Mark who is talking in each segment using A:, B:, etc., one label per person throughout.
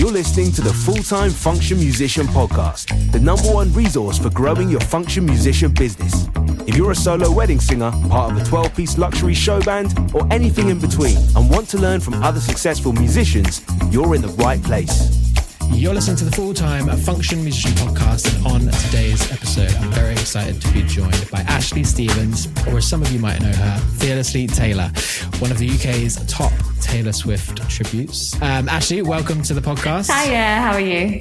A: You're listening to the Full-Time Function Musician Podcast, the #1 resource for growing your function musician business. If you're a solo wedding singer, part of a 12-piece luxury show band, or anything in between, and want to learn from other successful musicians, you're in the right place.
B: You're listening to the Full-Time Function Musician Podcast, and on today's episode, I'm very excited to be joined by Ashleigh Stevens, or as some of you might know her, Fearlessly Taylor, one of the UK's top Taylor Swift tributes. Ashleigh, welcome to the podcast.
C: Hiya, how are you?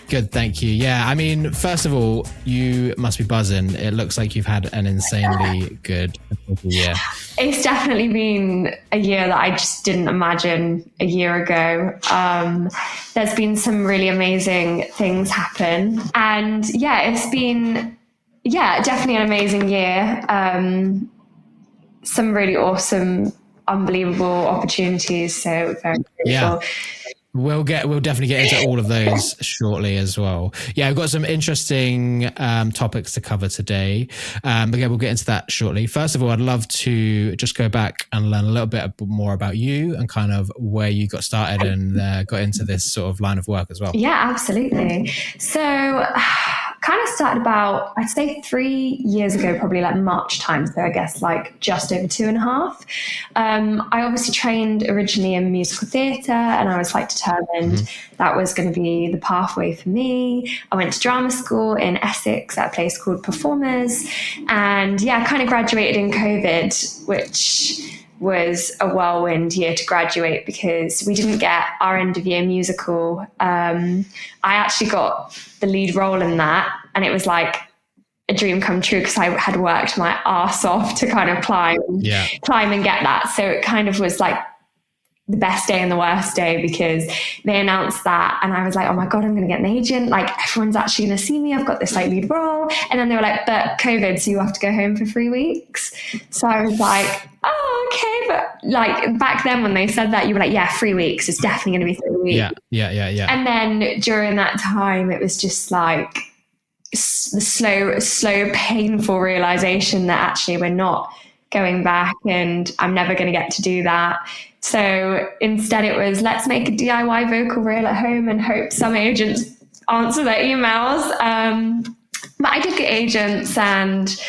B: Good, thank you. Yeah, I mean, first of all, you must be buzzing. It looks like you've had an insanely good year.
C: It's definitely been a year that I just didn't imagine a year ago. There's been some really amazing things happen. And yeah, it's been, definitely an amazing year. Some really awesome, unbelievable opportunities. So very grateful.
B: Yeah. We'll definitely get into all of those shortly as well. Yeah, I've got some interesting topics to cover today. But yeah, we'll get into that shortly. First of all, I'd love to just go back and learn a little bit more about you and kind of where you got started and got into this sort of line of work as well.
C: Yeah, absolutely. So kind of started about, I'd say 3 years ago, probably like March time. So I guess like just over 2.5. I obviously trained originally in musical theatre, and I was like determined that was going to be the pathway for me. I went to drama school in Essex at a place called Performers, and I kind of graduated in COVID, which was a whirlwind year to graduate because we didn't get our end of year musical. I actually got the lead role in that, and it was like a dream come true because I had worked my arse off to kind of climb and get that. So it kind of was like the best day and the worst day because they announced that, and I was like, oh my God, I'm going to get an agent. Like, everyone's actually going to see me. I've got this like lead role. And then they were like, but COVID, so you have to go home for 3 weeks. So I was like, oh, okay. But like back then when they said that, you were like, 3 weeks. It's definitely going to be 3 weeks.
B: Yeah.
C: And then during that time, it was just like the slow, painful realization that actually we're not going back and I'm never going to get to do that. So instead it was, let's make a DIY vocal reel at home and hope some agents answer their emails. But I did get agents, and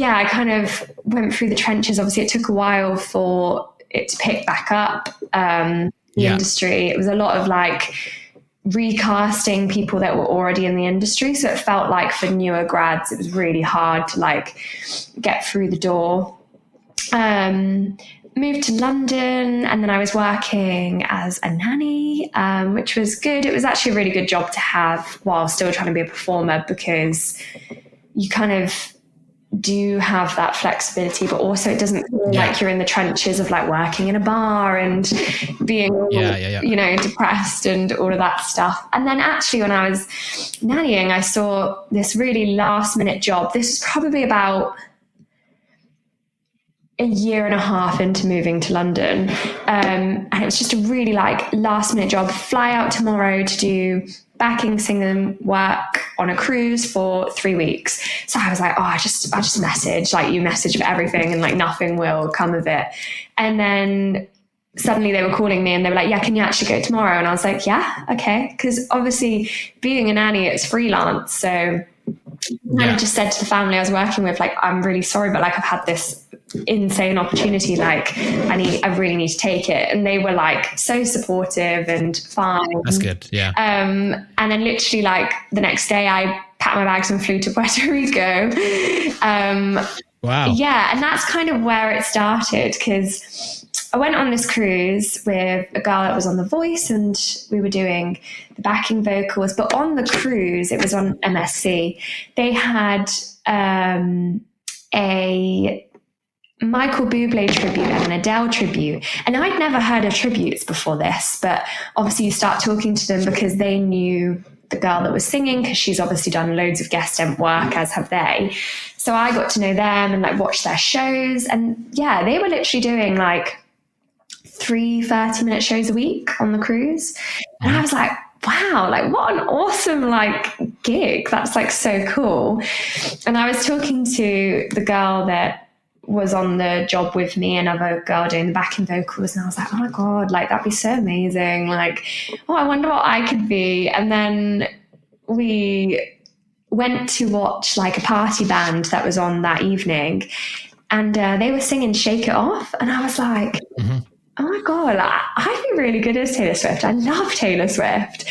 C: I kind of went through the trenches. Obviously it took a while for it to pick back up, the industry. It was a lot of like recasting people that were already in the industry. So it felt like for newer grads, it was really hard to like get through the door. Moved to London, and then I was working as a nanny, which was good. It was actually a really good job to have while still trying to be a performer, because you kind of do have that flexibility, but also it doesn't feel like you're in the trenches of like working in a bar and being depressed and all of that stuff. And then actually when I was nannying, I saw this really last minute job. This was probably about a 1.5 years into moving to London. And it was just a really like last minute job, fly out tomorrow to do backing singing work on a cruise for 3 weeks. So I was like, I just message, like you message for everything and like nothing will come of it. And then suddenly they were calling me and they were like, can you actually go tomorrow? And I was like, yeah, okay. Because obviously being a nanny, it's freelance. So I just said to the family I was working with, like, I'm really sorry, but like I've had this insane opportunity, like I really need to take it. And they were like so supportive and fine.
B: That's good.
C: And then literally like the next day I packed my bags and flew to Puerto Rico.
B: Wow.
C: Yeah. And that's kind of where it started, because I went on this cruise with a girl that was on The Voice, and we were doing the backing vocals. But on the cruise, it was on MSC. They had a Michael Bublé tribute and an Adele tribute. And I'd never heard of tributes before this, but obviously you start talking to them because they knew the girl that was singing, because she's obviously done loads of guest work, as have they. So I got to know them and like watch their shows. And they were literally doing like 3 30-minute shows a week on the cruise. And I was like, wow, like what an awesome like gig. That's like so cool. And I was talking to the girl that was on the job with me, another girl doing the backing vocals, and I was like, oh my God, like that'd be so amazing. Like, oh, I wonder what I could be. And then we went to watch like a party band that was on that evening, and they were singing Shake It Off, and I was like, oh my God, I'd be really good as Taylor Swift. I love Taylor Swift.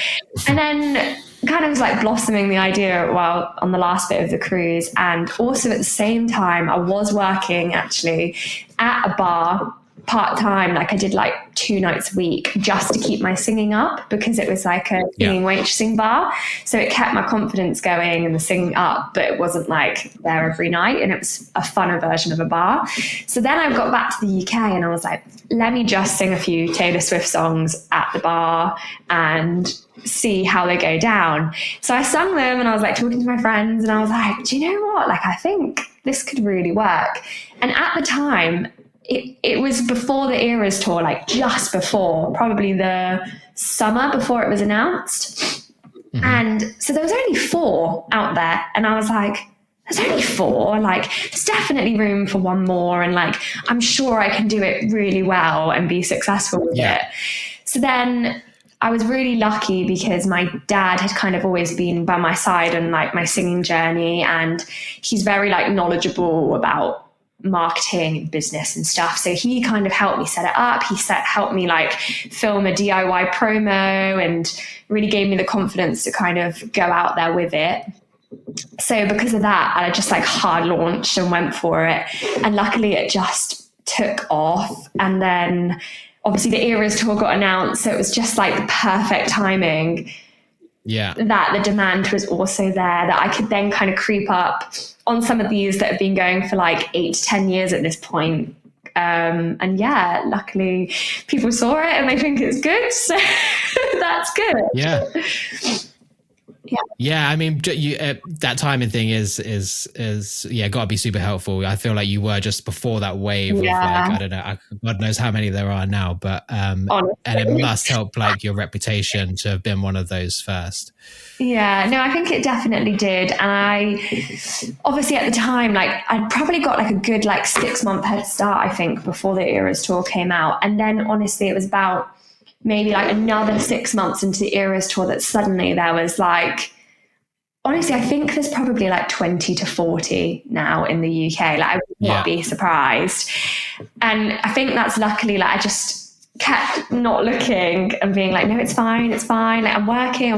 C: And then kind of was like blossoming the idea while on the last bit of the cruise. And also at the same time, I was working actually at a bar part-time. Like I did like 2 nights a week just to keep my singing up, because it was like a singing waitressing bar. So it kept my confidence going and the singing up, but it wasn't like there every night, and it was a funner version of a bar. So then I got back to the UK and I was like, let me just sing a few Taylor Swift songs at the bar and see how they go down. So I sung them and I was like talking to my friends and I was like, do you know what? Like, I think this could really work. And at the time, it was before the Eras tour, like just before, probably the summer before it was announced. And so there was only 4 out there. And I was like, there's only 4, like there's definitely room for one more. And like, I'm sure I can do it really well and be successful with it. So then I was really lucky because my dad had kind of always been by my side on like my singing journey. And he's very like knowledgeable about marketing and business and stuff. So he kind of helped me set it up. He helped me like film a DIY promo and really gave me the confidence to kind of go out there with it. So because of that, I just like hard launched and went for it. And luckily it just took off. And then obviously the Eras tour got announced. So it was just like the perfect timing. That the demand was also there, that I could then kind of creep up on some of these that have been going for like 8 to 10 years at this point. And luckily people saw it and they think it's good. So that's good.
B: Yeah, I mean, that timing thing is got to be super helpful. I feel like you were just before that wave of like, I don't know, God knows how many there are now, but and it must help like your reputation to have been one of those first.
C: Yeah, no, I think it definitely did. And I obviously at the time, like I'd probably got like a good like 6-month head start, I think, before the Eras tour came out. And then honestly, it was about maybe like another 6 months into the Eras tour that suddenly there was like, honestly, I think there's probably like 20 to 40 now in the UK. Like I would not be surprised. And I think that's luckily, like I just kept not looking and being like, no, it's fine. Like I'm working.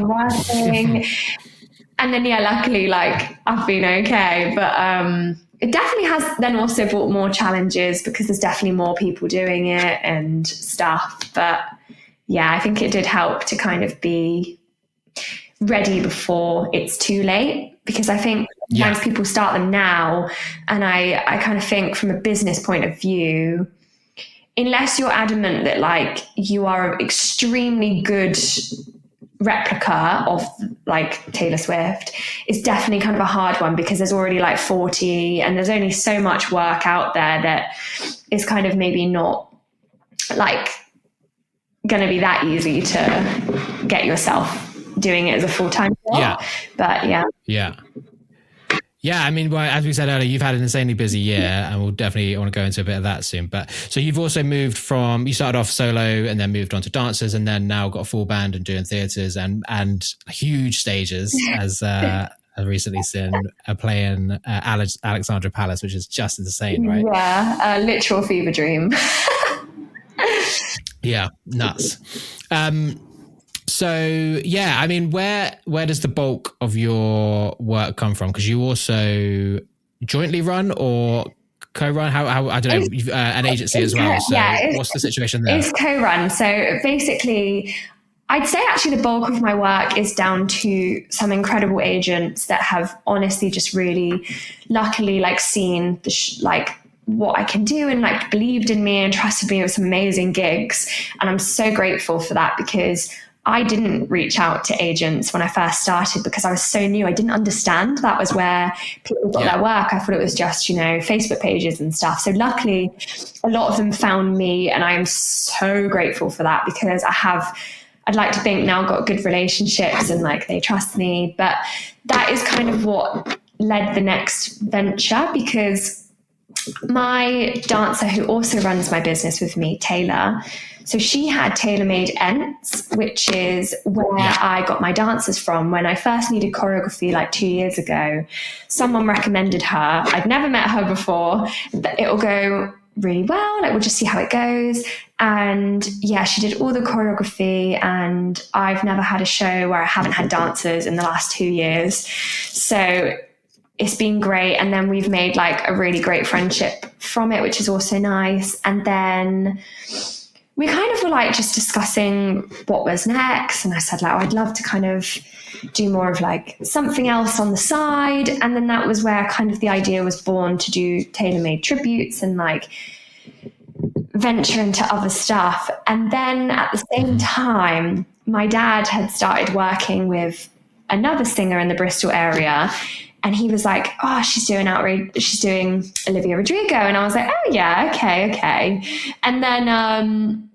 C: And then, luckily, like I've been okay. But it definitely has then also brought more challenges because there's definitely more people doing it and stuff. But I think it did help to kind of be ready before it's too late, because I think sometimes people start them now. And I kind of think from a business point of view, unless you're adamant that like you are an extremely good replica of like Taylor Swift, it's definitely kind of a hard one, because there's already like 40 and there's only so much work out there that is kind of maybe not like going to be that easy to get yourself doing it as a full-time job. But
B: I mean, well, as we said earlier, you've had an insanely busy year, and we'll definitely want to go into a bit of that soon. But so you've also moved from, you started off solo and then moved on to dancers, and then now got a full band and doing theatres and huge stages, as I've recently seen, playing Alexandra Palace, which is just insane, right?
C: Yeah, a literal fever dream.
B: Yeah, nuts. So I mean, where does the bulk of your work come from? Because you also jointly run or co-run? How I don't know, an agency as well. So what's the situation there?
C: It's co-run. So basically, I'd say actually the bulk of my work is down to some incredible agents that have honestly just really luckily like seen the what I can do and like believed in me and trusted me with some amazing gigs. And I'm so grateful for that, because I didn't reach out to agents when I first started because I was so new. I didn't understand that was where people got their work. I thought it was just, Facebook pages and stuff. So luckily a lot of them found me, and I am so grateful for that, because I'd like to think now got good relationships and like they trust me. But that is kind of what led the next venture, because my dancer who also runs my business with me, Taylor, so she had tailor-made Ents, which is where I got my dancers from. When I first needed choreography like 2 years ago, someone recommended her. I'd never met her before. It'll go really well. Like, we'll just see how it goes. And yeah, she did all the choreography, and I've never had a show where I haven't had dancers in the last 2 years. So it's been great. And then we've made like a really great friendship from it, which is also nice. And then we kind of were like just discussing what was next. And I said, like, oh, I'd love to kind of do more of like something else on the side. And then that was where kind of the idea was born to do tailor-made tributes and like venture into other stuff. And then at the same time, my dad had started working with another singer in the Bristol area. And he was like, oh, she's doing Olivia Rodrigo. And I was like, oh yeah, okay. And then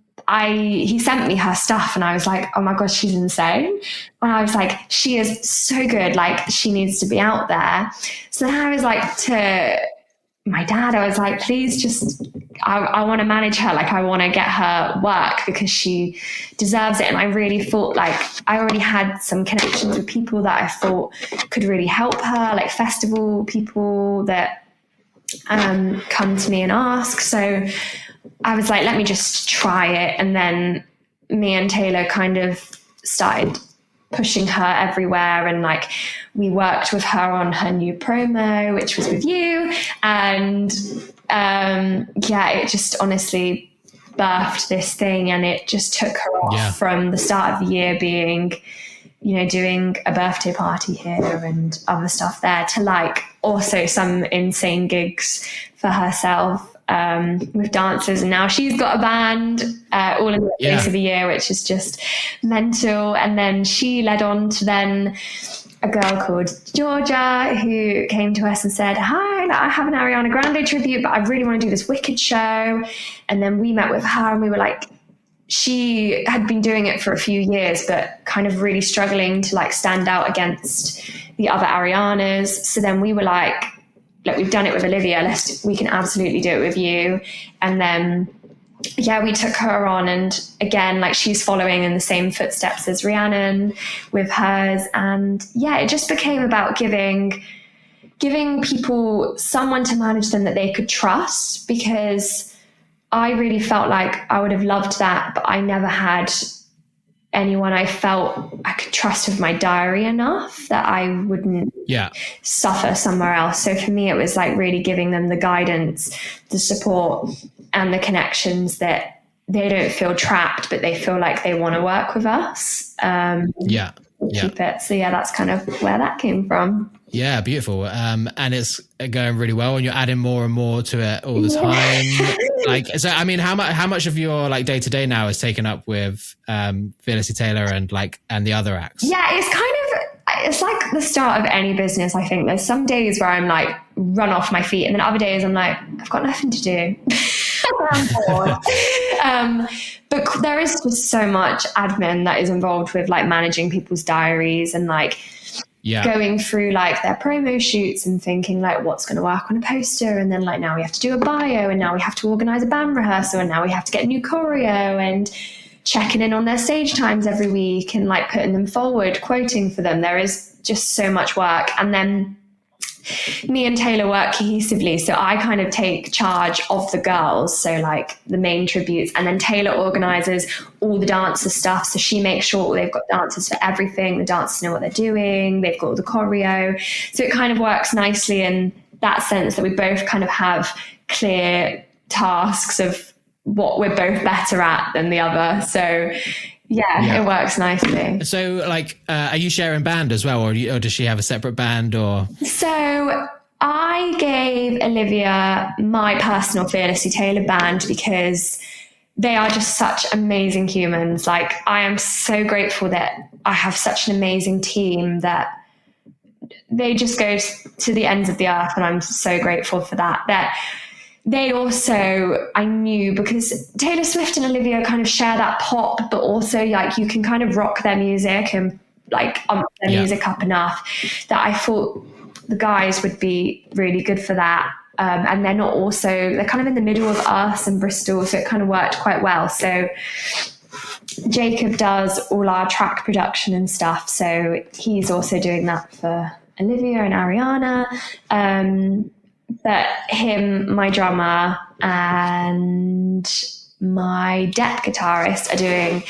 C: he sent me her stuff, and I was like, oh my gosh, she's insane. And I was like, she is so good. Like, she needs to be out there. So then I was like to my dad, I was like, please just, I want to manage her. Like, I want to get her work because she deserves it. And I really thought like I already had some connections with people that I thought could really help her, like festival people that come to me and ask. So I was like, let me just try it. And then me and Taylor kind of started pushing her everywhere. And like, we worked with her on her new promo, which was with you. And it just honestly birthed this thing. And it just took her off from the start of the year being, you know, doing a birthday party here and other stuff there, to like also some insane gigs for herself with dancers. And now she's got a band all in the space of a year, which is just mental. And then she led on to then a girl called Georgia, who came to us and said, hi, I have an Ariana Grande tribute, but I really want to do this Wicked show. And then we met with her, and we were like, she had been doing it for a few years, but kind of really struggling to like stand out against the other Arianas. So then we were like, look, we've done it with Olivia, we can absolutely do it with you. And then we took her on, and again, like, she's following in the same footsteps as Rhiannon with hers. And it just became about giving people someone to manage them that they could trust, because I really felt like I would have loved that, but I never had anyone I felt I could trust with my diary enough that I wouldn't suffer somewhere else. So for me, it was like really giving them the guidance, the support, and the connections that they don't feel trapped, but they feel like they want to work with us. Keep it. So that's kind of where that came from.
B: Yeah, beautiful. And it's going really well, and you're adding more and more to it all the time. Like, so I mean, how much of your like day to day now is taken up with Fearlessly Taylor and the other acts? Yeah,
C: it's like the start of any business. I think there's some days where I'm like run off my feet, and then other days I'm like, I've got nothing to do. I'm bored. But there is just so much admin that is involved with like managing people's diaries and like going through like their promo shoots and thinking like what's going to work on a poster, and then like now we have to do a bio, and now we have to organize a band rehearsal, and now we have to get new choreo, and checking in on their stage times every week, and like putting them forward, quoting for them. There is just so much work. And then me and Taylor work cohesively, so I kind of take charge of the girls, so like the main tributes, and then Taylor organizes all the dancer stuff, so she makes sure they've got dancers for everything, the dancers know what they're doing, they've got all the choreo, so it kind of works nicely in that sense that we both kind of have clear tasks of what we're both better at than the other. So it works nicely.
B: So like, are you sharing band as well, or does she have a separate band? Or
C: so I gave Olivia my personal Fearlessly Taylor band because they are just such amazing humans. Like, I am so grateful that I have such an amazing team that they just go to the ends of the earth, and I'm so grateful for that. They also, I knew, because Taylor Swift and Olivia kind of share that pop, but also like you can kind of rock their music and like ump their music up enough that I thought the guys would be really good for that. And they're kind of in the middle of us and Bristol, so it kind of worked quite well. So Jacob does all our track production and stuff, so he's also doing that for Olivia and Ariana. But him, my drummer, and my deck guitarist are doing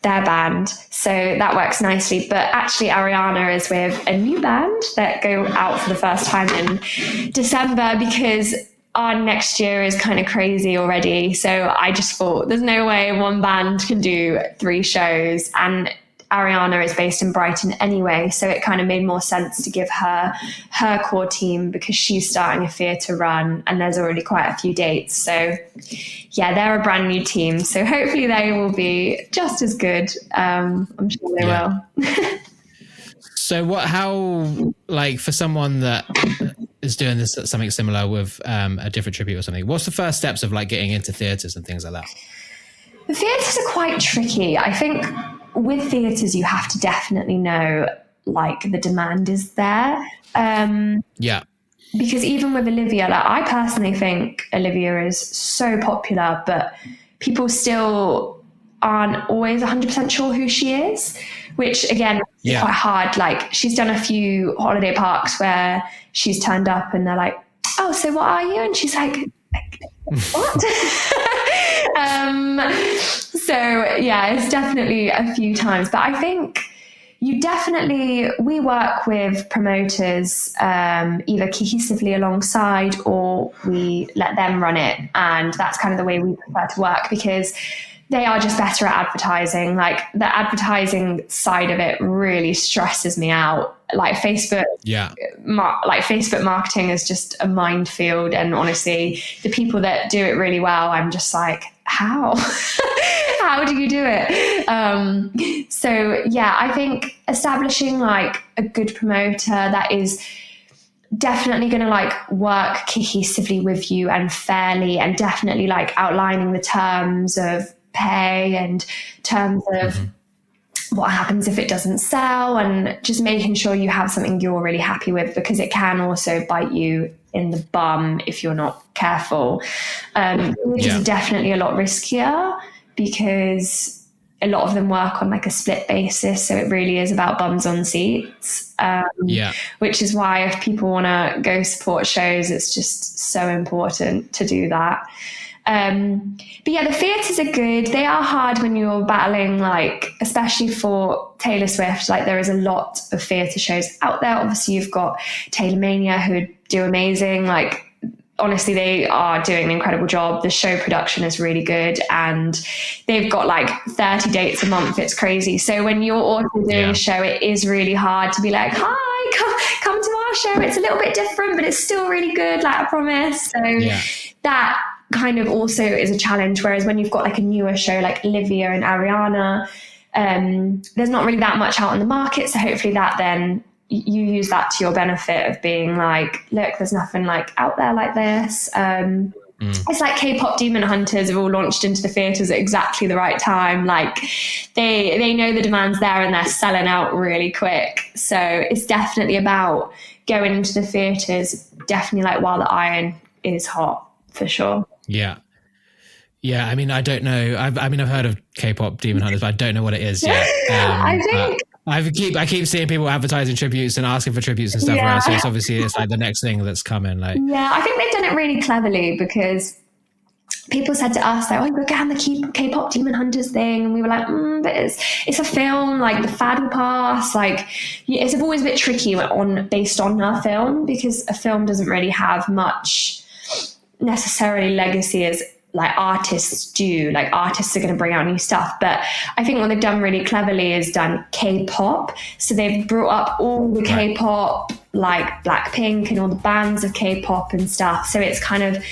C: their band, so that works nicely. But actually Ariana is with a new band that go out for the first time in December, because our next year is kind of crazy already. So I just thought there's no way one band can do 3 shows, and Ariana is based in Brighton anyway, so it kind of made more sense to give her core team, because she's starting a theatre run and there's already quite a few dates. So yeah, they're a brand new team, so hopefully they will be just as good. I'm sure they will.
B: So how like for someone that is doing this something similar with a different tribute or something, what's the first steps of like getting into theatres and things like that?
C: The theatres are quite tricky. I think with theatres, you have to definitely know like the demand is there. Because even with Olivia, like I personally think Olivia is so popular, but people still aren't always 100% sure who she is, which again is quite hard. Like she's done a few holiday parks where she's turned up and they're like, "Oh, so what are you?" And she's like, "What?" So yeah, it's definitely a few times, but I think we work with promoters either cohesively alongside, or we let them run it, and that's kind of the way we prefer to work, because they are just better at advertising. Like the advertising side of it really stresses me out. Like Facebook, Facebook marketing is just a minefield. And honestly, the people that do it really well, I'm just like, how? How do you do it? So yeah, I think establishing like a good promoter that is definitely going to like work cohesively with you and fairly, and definitely like outlining the terms of pay and terms of what happens if it doesn't sell, and just making sure you have something you're really happy with, because it can also bite you in the bum if you're not careful, which is definitely a lot riskier, because a lot of them work on like a split basis, so it really is about bums on seats, which is why if people want to go support shows, it's just so important to do that. But yeah, the theatres are good. They are hard when you're battling, like, especially for Taylor Swift, like there is a lot of theatre shows out there. Obviously you've got Taylor Mania, who do amazing. Like honestly, they are doing an incredible job. The show production is really good, and they've got like 30 dates a month. It's crazy. So when you're also doing a show, it is really hard to be like, "Hi, come to our show. It's a little bit different, but it's still really good, like I promise." So that kind of also is a challenge. Whereas when you've got like a newer show like Olivia and Ariana, there's not really that much out on the market. So hopefully that then you use that to your benefit of being like, look, there's nothing like out there like this. It's like K-pop Demon Hunters have all launched into the theatres at exactly the right time. Like they know the demand's there and they're selling out really quick. So it's definitely about going into the theatres, definitely like while the iron is hot, for sure.
B: Yeah. I mean, I don't know. I've heard of K-pop Demon Hunters, but I don't know what it is yet. I keep seeing people advertising tributes and asking for tributes and stuff around. So it's like the next thing that's coming. Like,
C: I think they've done it really cleverly, because people said to us like, "Oh, we're getting the K-pop Demon Hunters thing," and we were like, "But it's a film. Like the fad will pass." Like it's always a bit tricky based on a film, because a film doesn't really have much necessarily legacy as like artists do. Like artists are going to bring out new stuff, but I think what they've done really cleverly is done K-pop. So they've brought up all the K-pop, like Blackpink and all the bands of K-pop and stuff. So it's kind of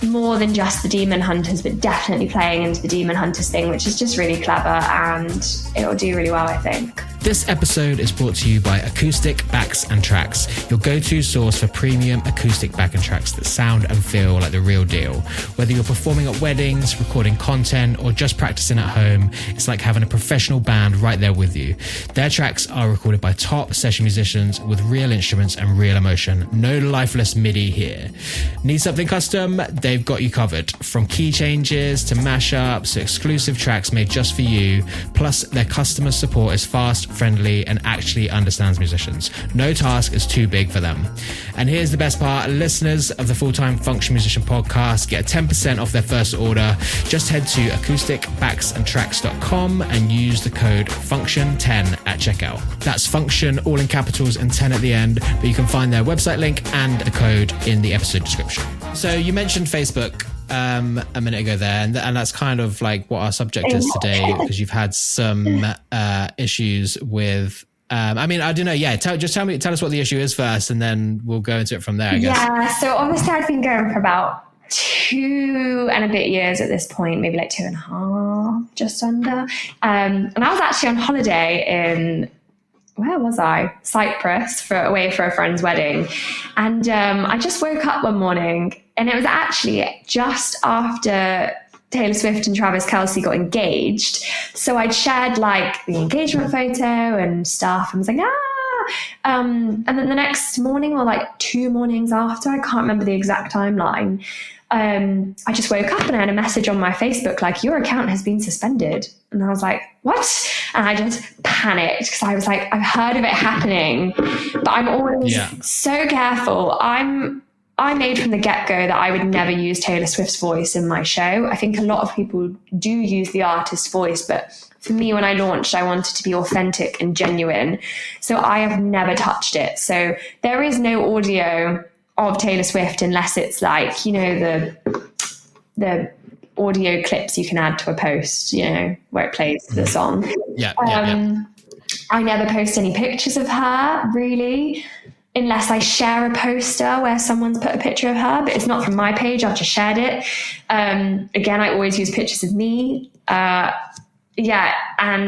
C: more than just the Demon Hunters, but definitely playing into the Demon Hunters thing, which is just really clever, and it'll do really well, I think.
B: This episode is brought to you by Acoustic Backs and Tracks, your go-to source for premium acoustic back and tracks that sound and feel like the real deal. Whether you're performing at weddings, recording content, or just practicing at home, it's like having a professional band right there with you. Their tracks are recorded by top session musicians with real instruments and real emotion. No lifeless MIDI here. Need something custom? They've got you covered. From key changes to mashups to exclusive tracks made just for you. Plus, their customer support is fast, friendly, and actually understands musicians. No task is too big for them. And here's the best part. Listeners of the Full-Time Function Musician podcast get 10% off their first order. Just head to acousticbacksandtracks.com and use the code FUNCTION10 at checkout. That's function all in capitals and 10 at the end, but you can find their website link and the code in the episode description. So you mentioned Facebook a minute ago there, and that's kind of like what our subject is today, because you've had some issues with I don't know. Yeah, tell us what the issue is first, and then we'll go into it from there, I guess.
C: Yeah, so obviously I've been going for about 2 and a bit years at this point, maybe like 2.5, just under. And I was actually on holiday in, where was I? Cyprus, away for a friend's wedding. And I just woke up one morning, and it was actually just after Taylor Swift and Travis Kelce got engaged. So I'd shared like the engagement photo and stuff, and was like, and then the next morning, or like 2 mornings after, I can't remember the exact timeline, I just woke up and I had a message on my Facebook like, your account has been suspended. And I was like, what? And I just panicked, because I was like, I've heard of it happening, but I'm always so careful. I made from the get-go that I would never use Taylor Swift's voice in my show. I think a lot of people do use the artist's voice, but for me, when I launched, I wanted to be authentic and genuine. So I have never touched it. So there is no audio of Taylor Swift unless it's like, you know, the audio clips you can add to a post, you know, where it plays the song. I never post any pictures of her, really, unless I share a poster where someone's put a picture of her, but it's not from my page. I've just shared it. Again, I always use pictures of me. And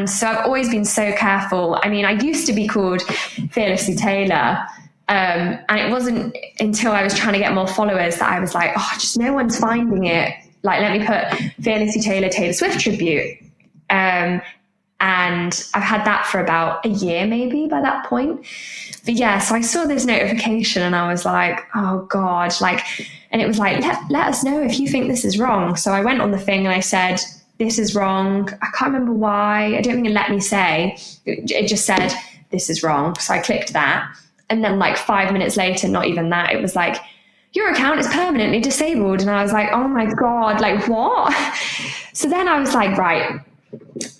C: so I've always been so careful. I mean, I used to be called Fearlessly Taylor, and it wasn't until I was trying to get more followers that I was like, oh, just no one's finding it. Like, let me put Fearlessly Taylor, Taylor Swift tribute. And I've had that for about a year, maybe, by that point. But yeah, so I saw this notification and I was like, oh God, and it was like, let us know if you think this is wrong. So I went on the thing and I said, this is wrong. I can't remember why. I don't think it let me say. It just said, this is wrong. So I clicked that. And then like 5 minutes later, not even that, it was like, your account is permanently disabled. And I was like, oh my God, like what? So then I was like, right,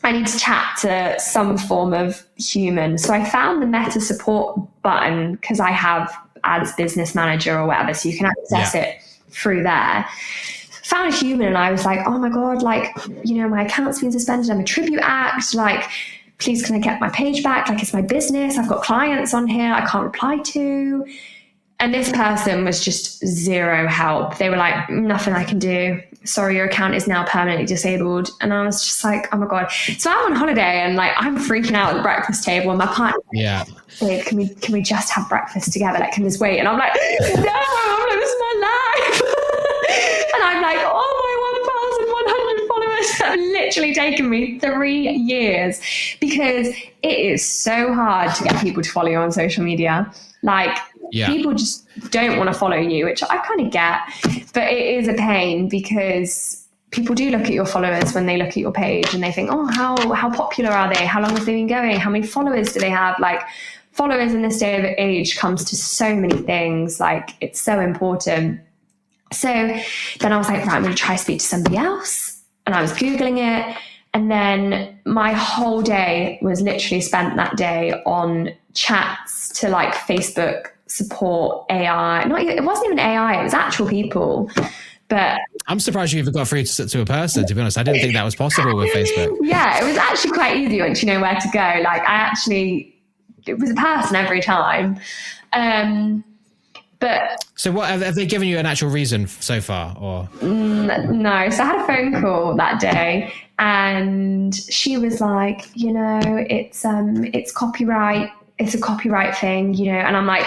C: I need to chat to some form of human. So I found the Meta support button, because I have Ads Business Manager or whatever, so you can access it through there. Found a human and I was like, oh my God, like, you know, my account's been suspended. I'm a tribute act. Like, please can I get my page back? Like, it's my business. I've got clients on here I can't reply to. And this person was just zero help. They were like, nothing I can do. Sorry, your account is now permanently disabled. And I was just like, oh my God. So I'm on holiday and like, I'm freaking out at the breakfast table and my partner, babe, can we just have breakfast together? Like, can this wait? And I'm like, no, this is my life. And I'm like, oh, my 1,100 followers have literally taken me 3 years, because it is so hard to get people to follow you on social media. Like, people just don't want to follow you, which I kind of get, but it is a pain, because people do look at your followers when they look at your page and they think, oh, how popular are they? How long have they been going? How many followers do they have? Like, followers in this day of age comes to so many things. Like, it's so important. So then I was like, right, I'm going to try to speak to somebody else. And I was Googling it. And then my whole day was literally spent that day on chats to like Facebook support AI. It wasn't even AI, it was actual people. But
B: I'm surprised you even got through to a person, to be honest. I didn't think that was possible with Facebook.
C: Yeah, it was actually quite easy once you know where to go. Like, it was a person every time. But But
B: so what have they given you an actual reason so far, or?
C: No. So I had a phone call that day, and she was like, it's copyright. It's a copyright thing, and I'm like,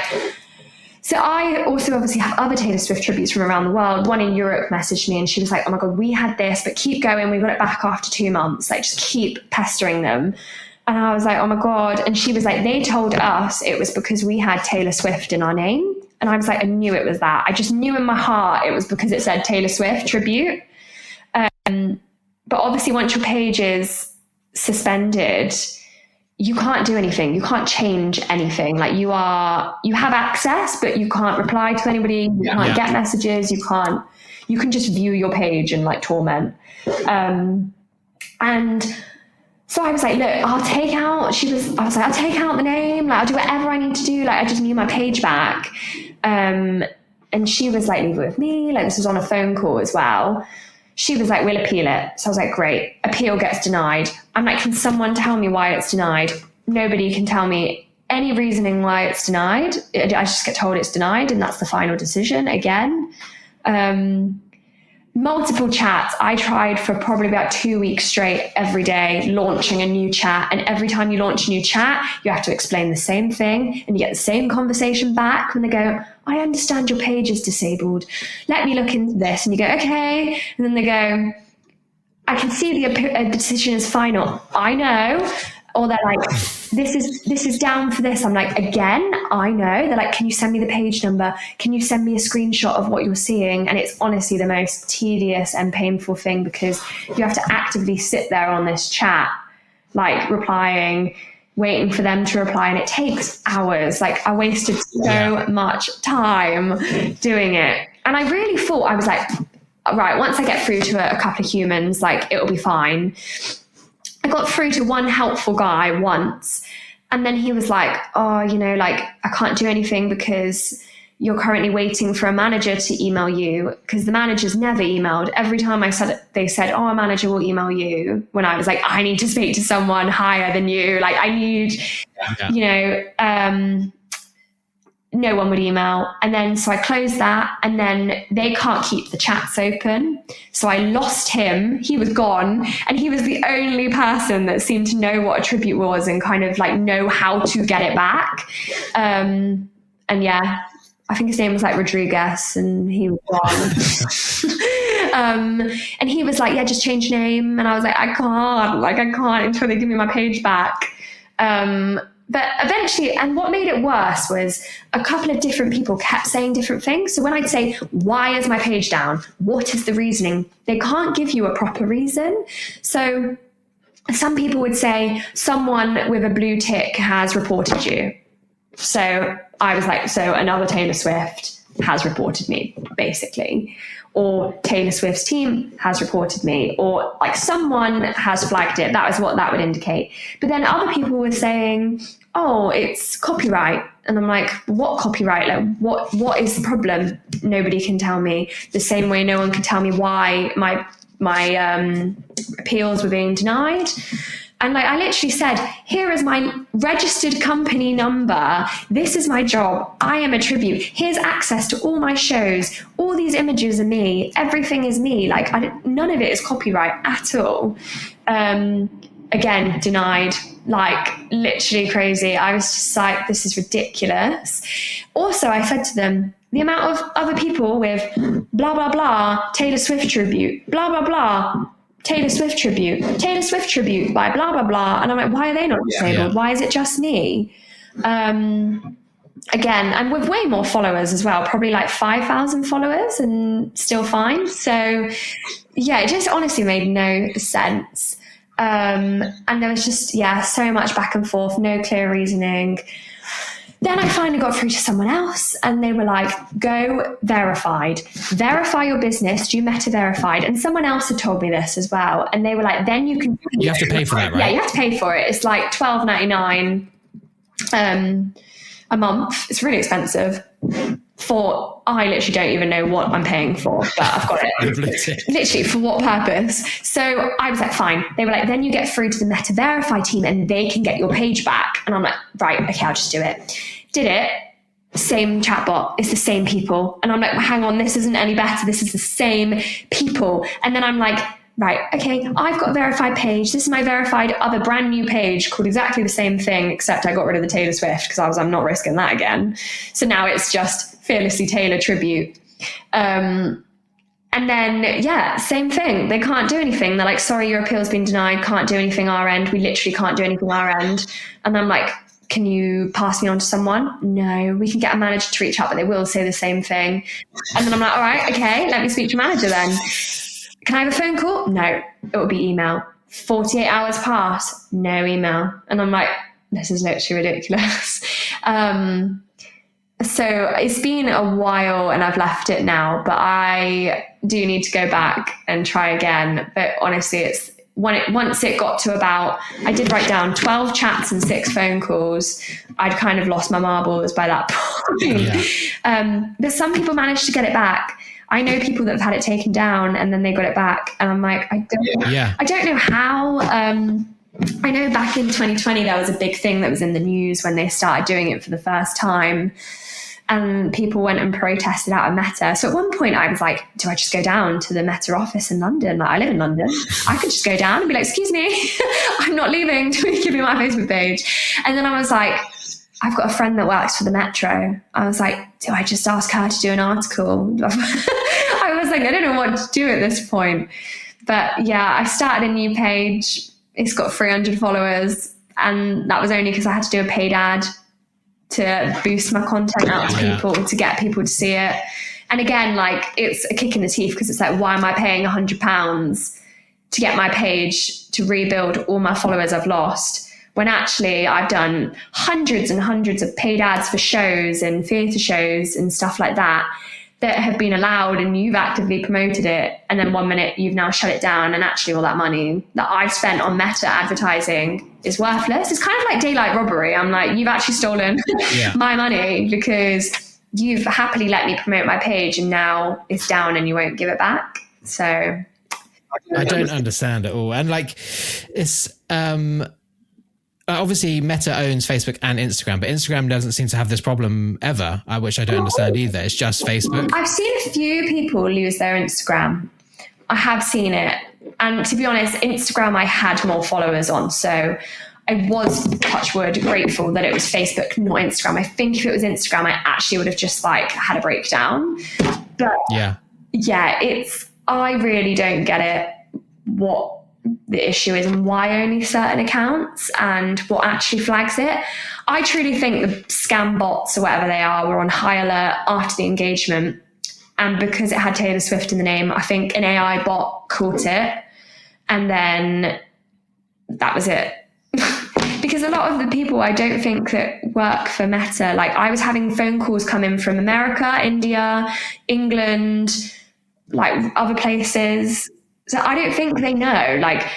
C: so I also obviously have other Taylor Swift tributes from around the world. One in Europe messaged me and she was like, oh my God, we had this, but keep going. We got it back after 2 months. Like, just keep pestering them. And I was like, oh my God. And she was like, they told us it was because we had Taylor Swift in our name. And I was like, I knew it was that. I just knew in my heart it was because it said Taylor Swift tribute. But obviously once your page is suspended, you can't do anything. You can't change anything. Like, you have access, but you can't reply to anybody. You can't get messages. You can just view your page and like torment. And so I was like, look, I'll take out the name. Like, I'll do whatever I need to do. Like, I just need my page back. And she was like, leave it with me. Like, this was on a phone call as well. She was like, we'll appeal it. So I was like, great. Appeal gets denied. I'm like, can someone tell me why it's denied? Nobody can tell me any reasoning why it's denied. I just get told it's denied, and that's the final decision again. Multiple chats. I tried for probably about 2 weeks straight every day, launching a new chat. And every time you launch a new chat, you have to explain the same thing, and you get the same conversation back when they go, I understand your page is disabled. Let me look into this. And you go, okay. And then they go, I can see the decision is final. I know. Or they're like, this is down for this. I'm like, again, I know. They're like, can you send me the page number? Can you send me a screenshot of what you're seeing? And it's honestly the most tedious and painful thing, because you have to actively sit there on this chat, like replying, waiting for them to reply. And it takes hours. Like, I wasted so much time doing it. And I really thought, I was like, right, once I get through to a couple of humans, like, it'll be fine. I got through to one helpful guy once, and then he was like, oh, like, I can't do anything because you're currently waiting for a manager to email you, because the manager's never emailed. Every time I said it, they said, oh, a manager will email you, when I was like, I need to speak to someone higher than you. Like, I need, no one would email. And then so I closed that, and then they can't keep the chats open. So I lost him. He was gone, and he was the only person that seemed to know what a tribute was and kind of like know how to get it back. And yeah, I think his name was like Rodriguez, and he was gone. And he was like, yeah, just change name. And I was like, I can't until they give me my page back. But eventually, and what made it worse was a couple of different people kept saying different things. So when I'd say, why is my page down? What is the reasoning? They can't give you a proper reason. So some people would say, someone with a blue tick has reported you. So I was like, so another Taylor Swift has reported me, basically. Or Taylor Swift's team has reported me, or like someone has flagged it. That was what that would indicate. But then other people were saying, oh, it's copyright. And I'm like, what copyright? Like, what is the problem? Nobody can tell me. The same way no one can tell me why my appeals were being denied. And like, I literally said, here is my registered company number. This is my job. I am a tribute. Here's access to all my shows. All these images are me. Everything is me. Like, none of it is copyright at all. Again, denied. Like, literally crazy. I was just like, this is ridiculous. Also, I said to them, the amount of other people with blah, blah, blah, Taylor Swift tribute, blah, blah, blah, Taylor Swift tribute by blah, blah, blah. And I'm like, why are they not disabled? Why is it just me? Again, and with way more followers as well, probably like 5,000 followers and still fine. So yeah, it just honestly made no sense. And there was just, so much back and forth, no clear reasoning. Then I finally got through to someone else, and they were like, go verified, verify your business, do Meta verified. And someone else had told me this as well. And they were like, then you can,
B: you have to pay for that, right?
C: Yeah, you have to pay for it. It's like $12.99 a month. It's really expensive I literally don't even know what I'm paying for, but I've got it. Literally, for what purpose? So I was like, fine. They were like, then you get through to the Meta Verify team and they can get your page back. And I'm like, right, okay, I'll just do it. Did it. same chatbot, it's the same people. And I'm like, well, hang on, this isn't any better. This is the same people. And then I'm like, right, okay, I've got a verified page. This is my verified other brand new page called exactly the same thing, except I got rid of the Taylor Swift because I'm not risking that again. So now it's just Fearlessly Taylor Tribute. And then, yeah, same thing. They can't do anything. They're like, sorry, your appeal's been denied. Can't do anything our end. We literally can't do anything our end. And I'm like, can you pass me on to someone? No, we can get a manager to reach out, but they will say the same thing. And then I'm like, all right, okay, let me speak to your manager then. Can I have a phone call? No, it will be email. 48 hours pass, no email. And I'm like, this is literally ridiculous. So it's been a while and I've left it now, but I do need to go back and try again. But honestly, it's once it got to about, I did write down 12 chats and 6 phone calls. I'd kind of lost my marbles by that point. Yeah. But some people managed to get it back. I know people that have had it taken down and then they got it back. And I'm like, I don't know how. I know back in 2020, there was a big thing that was in the news when they started doing it for the first time. And people went and protested out of Meta. So at one point I was like, do I just go down to the Meta office in London? Like, I live in London. I could just go down and be like, excuse me, I'm not leaving. Do you give me my Facebook page? And then I was like, I've got a friend that works for the Metro. I was like, do I just ask her to do an article? I was like, I don't know what to do at this point. But yeah, I started a new page. It's got 300 followers. And that was only because I had to do a paid ad to boost my content out to people, to get people to see it. And again, like, it's a kick in the teeth because it's like, why am I paying £100 to get my page to rebuild all my followers I've lost, when actually I've done hundreds and hundreds of paid ads for shows and theatre shows and stuff like that have been allowed, and you've actively promoted it, and then 1 minute you've now shut it down, and actually all that money that I've spent on Meta advertising is worthless. It's kind of like daylight robbery. I'm like, you've actually stolen my money because you've happily let me promote my page and now it's down and you won't give it back. So
B: I don't understand at all. And like, it's obviously Meta owns Facebook and Instagram, but Instagram doesn't seem to have this problem ever, which I don't understand either. It's just Facebook.
C: I've seen a few people lose their Instagram. I have seen it. And to be honest, Instagram, I had more followers on. So I was, touch wood, grateful that it was Facebook, not Instagram. I think if it was Instagram, I actually would have just like had a breakdown. But yeah, I really don't get it, what the issue is and why only certain accounts and what actually flags it. I truly think the scam bots or whatever they are were on high alert after the engagement, and because it had Taylor Swift in the name, I think an AI bot caught it, and then that was it. Because a lot of the people I don't think that work for Meta, like I was having phone calls come in from America, India, England, like other places. So I don't think they know. Like,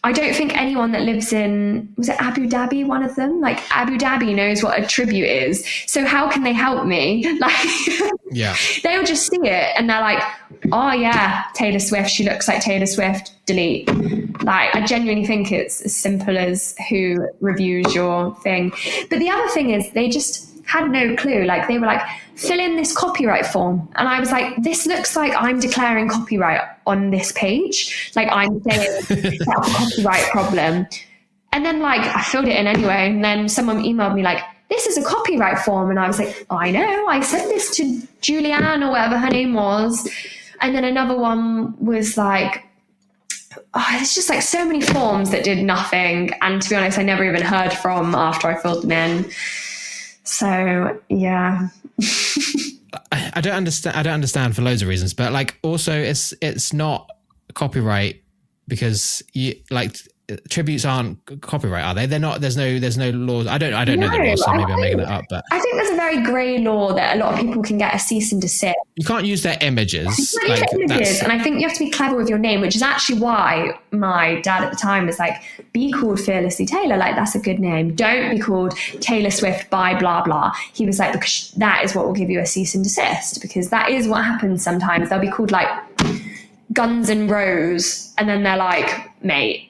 C: I don't think anyone that lives in, was it Abu Dhabi, one of them? Like, Abu Dhabi knows what a tribute is. So how can they help me? Like, they'll just see it and they're like, oh yeah, Taylor Swift, she looks like Taylor Swift, delete. Like, I genuinely think it's as simple as who reviews your thing. But the other thing is they just had no clue. Like, they were like, fill in this copyright form. And I was like, this looks like I'm declaring copyright on this page. Like, I'm saying that's a copyright problem. And then like, I filled it in anyway. And then someone emailed me like, this is a copyright form. And I was like, oh, I know, I sent this to Julianne or whatever her name was. And then another one was like, oh, it's just like so many forms that did nothing. And to be honest, I never even heard from after I filled them in. So yeah.
B: I don't understand for loads of reasons, but like also it's not copyright because you like tributes aren't copyright, are they? They're not. There's no laws. I don't know the laws, so maybe I'm making it up. But
C: I think there's a very grey law that a lot of people can get a cease and desist.
B: You can't use their images.
C: You can't use their images, and I think you have to be clever with your name, which is actually why my dad at the time was like, be called Fearlessly Taylor. Like, that's a good name. Don't be called Taylor Swift by blah blah. He was like, because that is what will give you a cease and desist, because that is what happens sometimes. They'll be called like Guns N' Roses, and then they're like, mate.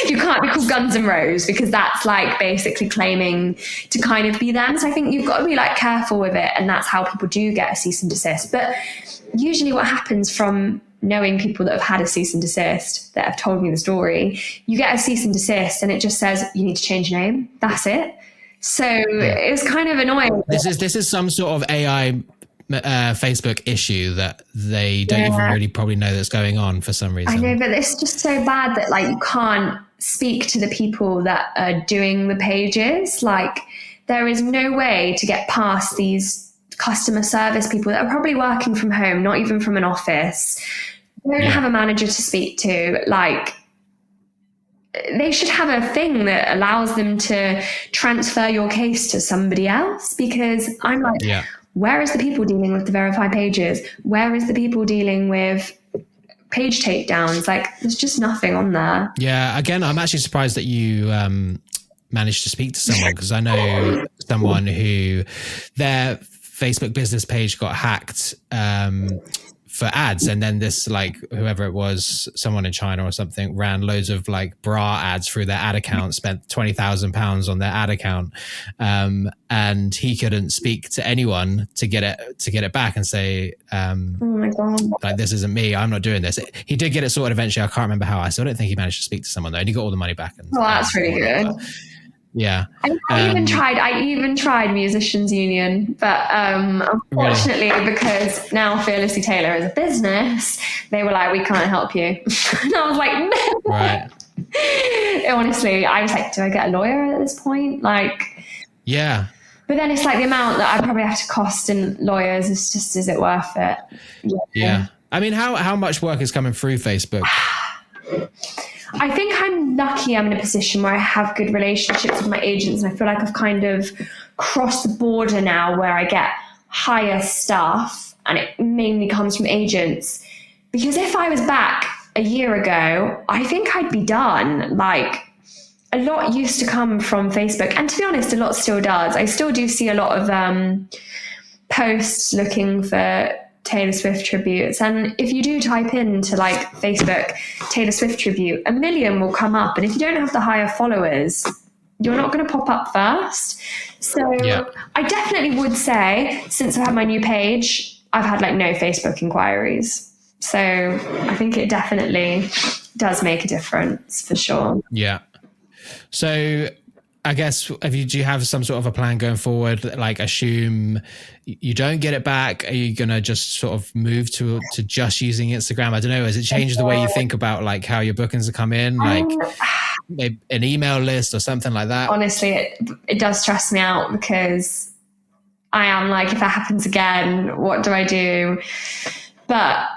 C: You can't be called Guns N' Roses because that's like basically claiming to kind of be them. So I think you've got to be like careful with it, and that's how people do get a cease and desist. But usually what happens, from knowing people that have had a cease and desist that have told me the story, you get a cease and desist and it just says you need to change your name. That's it. So it's kind of annoying.
B: This is some sort of AI Facebook issue that they don't even really probably know that's going on for some reason.
C: I know, but it's just so bad that like you can't speak to the people that are doing the pages. Like there is no way to get past these customer service people that are probably working from home, not even from an office. They don't have a manager to speak to. Like they should have a thing that allows them to transfer your case to somebody else, because I'm like, where is the people dealing with the verified pages? Where is the people dealing with page takedowns? Like there's just nothing on there.
B: Yeah. Again, I'm actually surprised that you managed to speak to someone, because I know someone who their Facebook business page got hacked for ads, and then this, like, whoever it was, someone in China or something, ran loads of like bra ads through their ad account, spent £20,000 on their ad account, and he couldn't speak to anyone to get it back and say, oh my God, like, this isn't me, I'm not doing this. He did get it sorted eventually. I can't remember how. I still don't think he managed to speak to someone though, and he got all the money back. And
C: that's really good.
B: Yeah.
C: I even tried Musicians Union, but unfortunately, because now Fearlessly Taylor is a business, they were like, we can't help you. And I was like, no.
B: Right.
C: Honestly, I was like, do I get a lawyer at this point? Like,
B: yeah.
C: But then it's like the amount that I probably have to cost in lawyers is just, is it worth it?
B: Yeah. I mean, how much work is coming through Facebook?
C: I think I'm lucky I'm in a position where I have good relationships with my agents, and I feel like I've kind of crossed the border now where I get higher stuff, and it mainly comes from agents. Because if I was back a year ago, I think I'd be done. Like a lot used to come from Facebook, and to be honest, a lot still does. I still do see a lot of posts looking for Taylor Swift tributes, and if you do type into like Facebook Taylor Swift tribute, 1 million will come up, and if you don't have the higher followers, you're not going to pop up first. So I definitely would say, since I've had my new page, I've had like no Facebook inquiries. So I think it definitely does make a difference for sure.
B: Yeah. So I guess, do you have some sort of a plan going forward? Like, assume you don't get it back. Are you going to just sort of move to just using Instagram? I don't know. Has it changed the way you think about like how your bookings are come in? Like maybe an email list or something like that?
C: Honestly, it does stress me out, because I am like, if that happens again, what do I do? But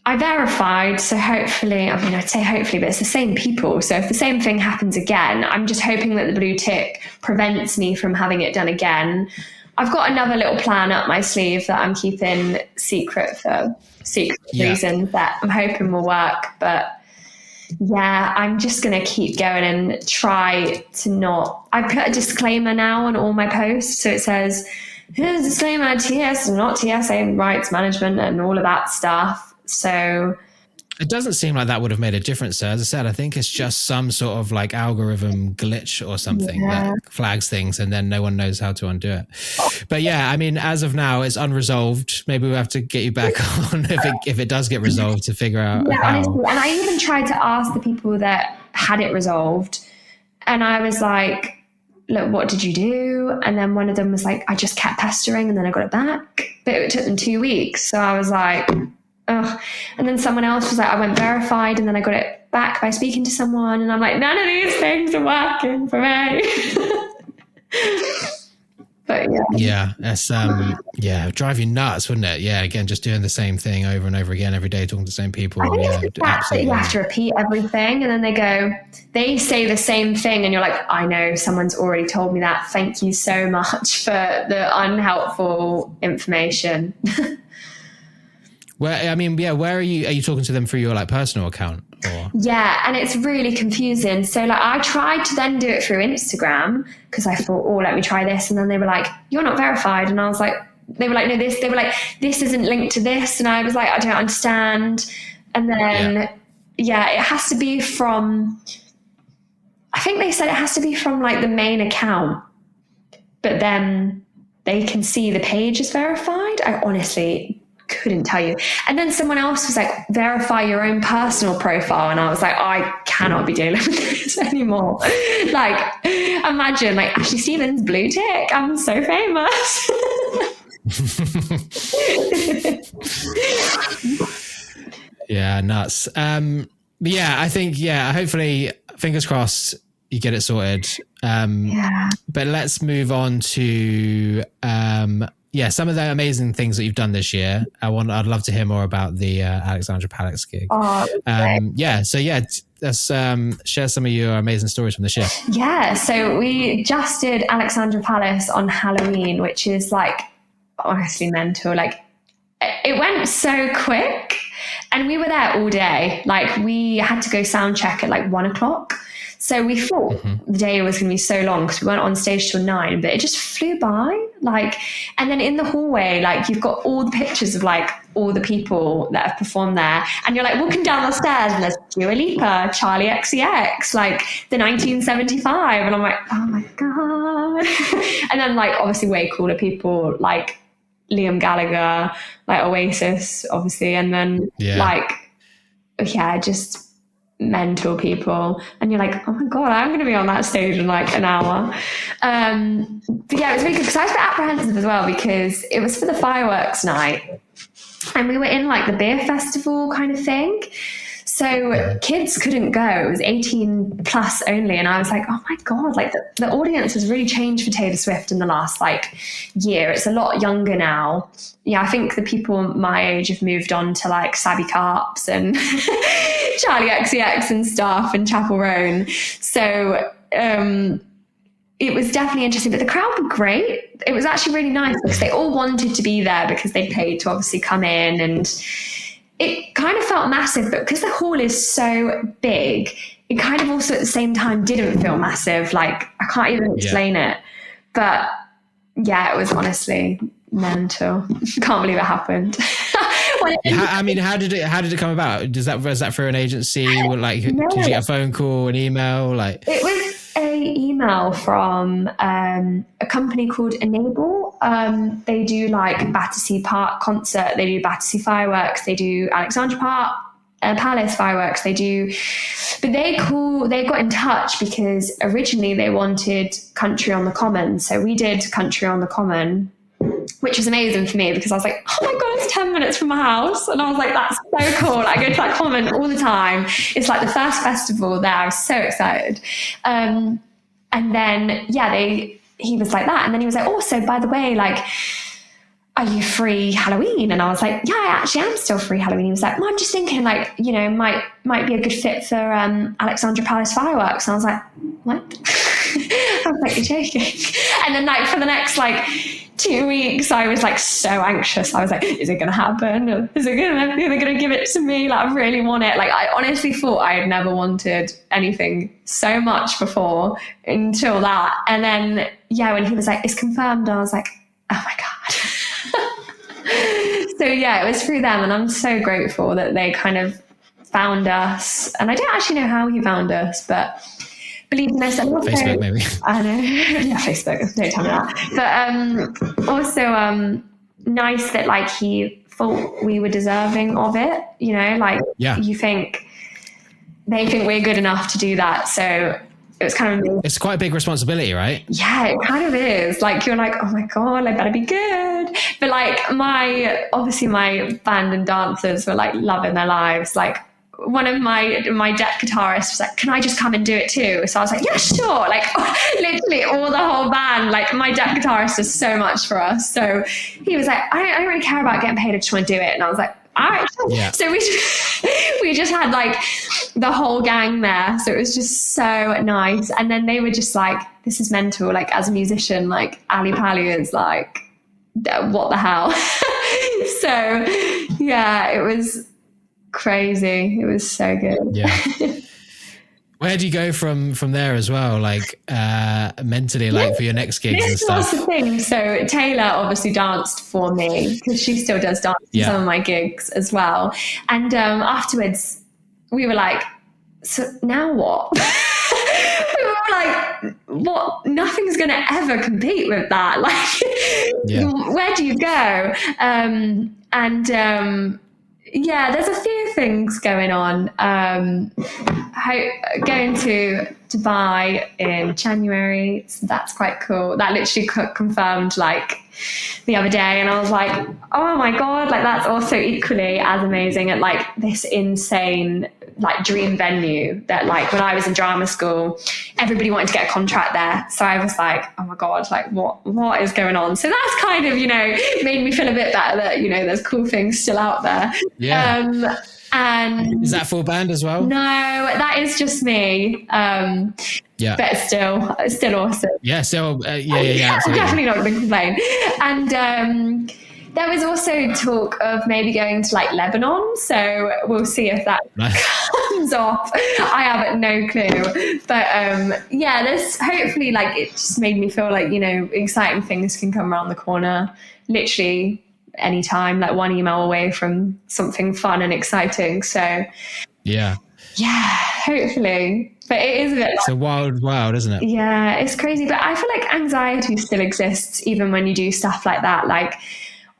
C: I verified, so hopefully, I mean, I'd say hopefully, but it's the same people. So if the same thing happens again, I'm just hoping that the blue tick prevents me from having it done again. I've got another little plan up my sleeve that I'm keeping secret for reasons that I'm hoping will work. But yeah, I'm just going to keep going and try to not. I put a disclaimer now on all my posts. So it says, here's a disclaimer, TS, not TSA rights management and all of that stuff. So
B: it doesn't seem like that would have made a difference. So as I said, I think it's just some sort of like algorithm glitch or something that flags things, and then no one knows how to undo it. But yeah, I mean, as of now, it's unresolved. Maybe we'll have to get you back on if it does get resolved, to figure out how.
C: Honestly, and I even tried to ask the people that had it resolved, and I was like, look, what did you do? And then one of them was like, I just kept pestering and then I got it back. But it took them 2 weeks. So I was like, ugh. And then someone else was like, I went verified and then I got it back by speaking to someone. And I'm like, none of these things are working for me. But
B: that's drive you nuts, wouldn't it? Yeah, again, just doing the same thing over and over again every day, talking to the same people.
C: I think it's the fact that you have to repeat everything, and then they say the same thing, and you're like, I know, someone's already told me that. Thank you so much for the unhelpful information.
B: Where are you? Are you talking to them through your like personal account? Or?
C: Yeah, and it's really confusing. So like I tried to then do it through Instagram, because I thought, oh, let me try this. And then they were like, you're not verified. And I was like, they were like, no, this. They were like, this isn't linked to this. And I was like, I don't understand. And then, it has to be from think they said it has to be from like the main account, but then they can see the page is verified. I honestly couldn't tell you. And then someone else was like, verify your own personal profile. And I was like, I cannot be dealing with this anymore. Like, imagine like Ashleigh Stevens, blue tick. I'm so famous.
B: Yeah, nuts. Yeah, I think, hopefully, fingers crossed, you get it sorted. But let's move on to some of the amazing things that you've done this year. I'd love to hear more about the Alexandra Palace gig. Let's share some of your amazing stories from this year.
C: Yeah, so we just did Alexandra Palace on Halloween, which is like honestly mental. Like, it went so quick, and we were there all day. Like, we had to go sound check at like 1:00. So we thought the day was going to be so long because we weren't on stage till 9, but it just flew by. Like, and then in the hallway, like, you've got all the pictures of like all the people that have performed there, and you're like walking down the stairs and there's Dua Lipa, Charlie XCX, like the 1975, and I'm like, oh my god. And then like obviously way cooler people like Liam Gallagher, like Oasis, obviously, and then just mental people, and you're like, oh my god, I'm going to be on that stage in like an hour. But yeah, it was really good because I was a bit apprehensive as well because it was for the fireworks night, and we were in like the beer festival kind of thing. So kids couldn't go. It was 18 plus only. And I was like, oh my God, like the audience has really changed for Taylor Swift in the last like year. It's a lot younger now. Yeah, I think the people my age have moved on to like Sabi Carps and Charlie XCX and stuff and Chapel Roan. So it was definitely interesting, but the crowd were great. It was actually really nice because they all wanted to be there because they paid to obviously come in, and it kind of felt massive, but because the hall is so big, it kind of also at the same time didn't feel massive. Like, I can't even explain it. But yeah, it was honestly mental. Can't believe it happened.
B: How did it come about? Was that through an agency? Or like, did you get a phone call, an email? Like,
C: it was a email from a company called Enable. They do like Battersea Park concert, they do Battersea fireworks, they do Alexandra Palace fireworks, they do, but they got in touch because originally they wanted Country on the Common. So we did Country on the Common, which was amazing for me because I was like, oh my God, it's 10 minutes from my house. And I was like, that's so cool. I go to that common all the time. It's like the first festival there. I was so excited. And then, he was like that. And then he was like, also, by the way, like, are you free Halloween? And I was like, yeah, I actually am still free Halloween. He was like, well, I'm just thinking like, you know, might be a good fit for Alexandra Palace fireworks. And I was like, what? I was like, you're joking. And then like for the next like 2 weeks, I was like so anxious. I was like, is it going to happen? Are they going to give it to me? Like, I really want it. Like, I honestly thought I had never wanted anything so much before until that. And then, when he was like, it's confirmed, I was like, oh my God. So it was through them. And I'm so grateful that they kind of found us. And I don't actually know how he found us, but believe in us. Also,
B: Facebook, maybe.
C: I know. Yeah, Facebook. Don't tell me that. But also nice that like he thought we were deserving of it. You know, like you think they think we're good enough to do that. So it was kind of,
B: it's quite a big responsibility, right?
C: Yeah, it kind of is. Like, you're like, oh my God, I better be good. But like my band and dancers were like loving their lives. Like, one of my deck guitarists was like, can I just come and do it too? So I was like, yeah, sure. Like, literally all the whole band, like my deck guitarist does so much for us. So he was like, I don't really care about getting paid, I just want to do it. And I was like, all right. Yeah. So we just had like the whole gang there. So it was just so nice. And then they were just like, this is mental. Like, as a musician, like Ali Pali is like, what the hell? So it was crazy. It was so good.
B: Yeah. Where do you go from there as well, like mentally, like for your next gigs and stuff?
C: That's the thing. So Taylor obviously danced for me because she still does dance in some of my gigs as well. And afterwards we were like, so now what? We were like, what? Nothing's going to ever compete with that. Like, where do you go? Yeah, there's a few things going on. Going to Dubai in January, so that's quite cool. That literally confirmed like the other day, and I was like, oh my God, like that's also equally as amazing at like this insane like dream venue that like when I was in drama school, everybody wanted to get a contract there. So I was like, oh my God, like what is going on? So that's kind of, made me feel a bit better that, there's cool things still out there.
B: Yeah.
C: And
B: is that full band as well?
C: No, that is just me. But still awesome.
B: Yeah, still, yeah.
C: I'm definitely not going to complain. And there was also talk of maybe going to like Lebanon, so we'll see if that comes off. I have no clue, but there's hopefully like it just made me feel like exciting things can come around the corner, literally anytime, like one email away from something fun and exciting. So yeah, hopefully. But it is a bit
B: it's a wild, isn't it?
C: Yeah, it's crazy. But I feel like anxiety still exists even when you do stuff like that. Like,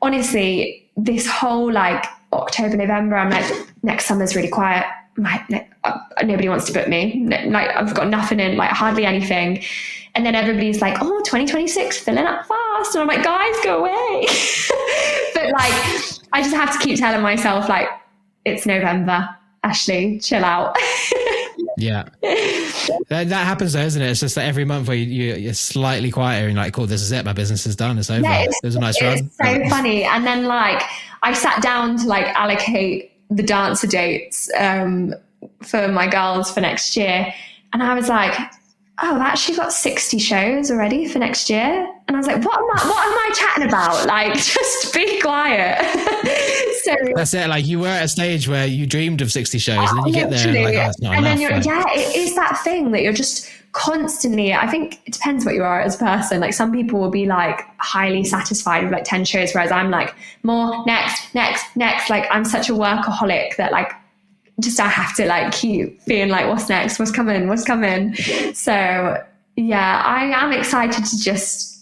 C: honestly, this whole like October, November, I'm like, next summer's really quiet. Nobody wants to book me. Like, I've got nothing in, like hardly anything. And then everybody's like, oh, 2026 filling up fast. And I'm like, guys, go away. But like, I just have to keep telling myself like, it's November, Ashleigh, chill out.
B: Yeah. That happens though, isn't it? It's just that every month where you're slightly quieter and like, cool, this is it. My business is done. It's over. There's a nice run.
C: It's so funny. And then like, I sat down to like allocate the dancer dates for my girls for next year. And I was like, oh, I've actually got 60 shows already for next year. And I was like, what am I chatting about? Like, just be quiet. So
B: that's it. Like, you were at a stage where you dreamed of 60 shows and then you get there and like, oh, it's not enough.
C: And then it is that thing that you're just constantly, I think it depends what you are as a person. Like, some people will be like highly satisfied with like 10 shows, whereas I'm like, more, next. Like, I'm such a workaholic that like, just I have to like keep being like, what's next? What's coming? So yeah, I am excited to just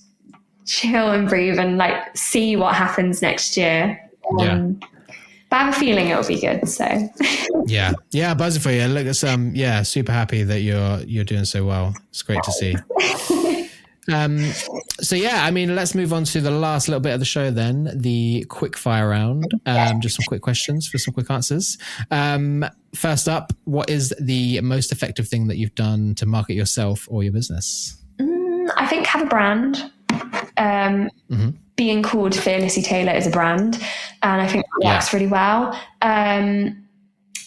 C: chill and breathe and like see what happens next year. But I have a feeling it'll be good. So yeah, buzzing for you. Look, super happy that you're doing so well. It's great to see.
B: So yeah, I mean, let's move on to the last little bit of the show then, the quick fire round. Just some quick questions for some quick answers. First up, what is the most effective thing that you've done to market yourself or your business?
C: I think have a brand. Being called Fearlessly Taylor is a brand, and I think that works really well.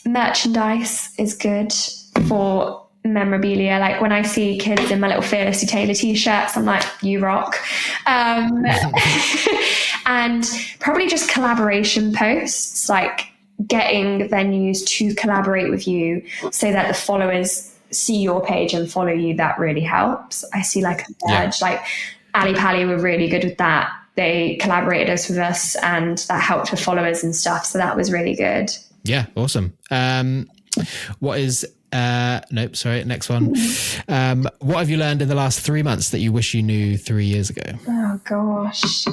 C: Merchandise is good for memorabilia. Like when I see kids in my little Fearlessly Taylor t-shirts, I'm like, you rock. And probably just collaboration posts, like getting venues to collaborate with you so that the followers see your page and follow you. That really helps. I see like a merge, like Ali Pally were really good with that. They collaborated with us and that helped with followers and stuff. So that was really good.
B: Yeah. Awesome. Next one. What have you learned in the last 3 months that you wish you knew 3 years ago?
C: Oh gosh.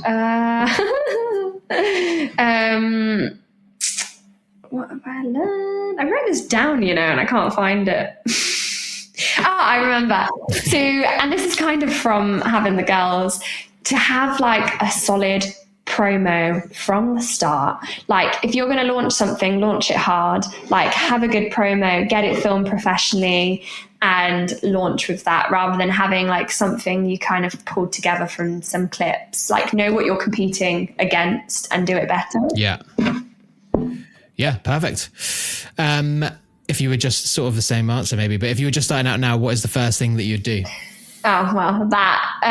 C: What have I learned? I wrote this down, and I can't find it. I remember. So, and this is kind of from having the girls, to have like a solid promo from the start. Like if you're going to launch something, launch it hard, like have a good promo, get it filmed professionally and launch with that, rather than having like something you kind of pulled together from some clips. Like know what you're competing against and do it better.
B: Yeah, perfect. If you were just sort of the same answer maybe, but if you were just starting out now, what is the first thing that you'd do?
C: Oh, well, that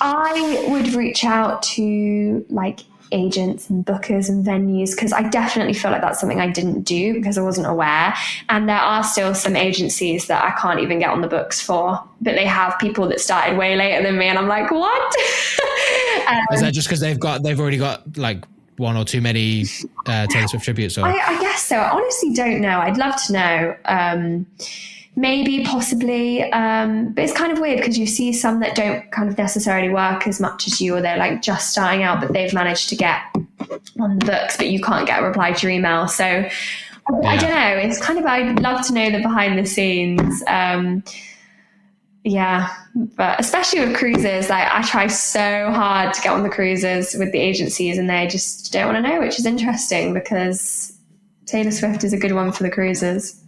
C: I would reach out to like agents and bookers and venues, because I definitely feel like that's something I didn't do because I wasn't aware. And there are still some agencies that I can't even get on the books for, but they have people that started way later than me. And I'm like, what?
B: Is that just because they've already got like one or too many Taylor Swift tributes? Or?
C: I guess so. I honestly don't know. I'd love to know. maybe, possibly. But it's kind of weird because you see some that don't kind of necessarily work as much as you, or they're like just starting out, but they've managed to get on the books, but you can't get a reply to your email. So I don't know. It's kind of, I'd love to know the behind the scenes. But especially with cruises, like I try so hard to get on the cruises with the agencies and they just don't want to know, which is interesting because Taylor Swift is a good one for the cruises.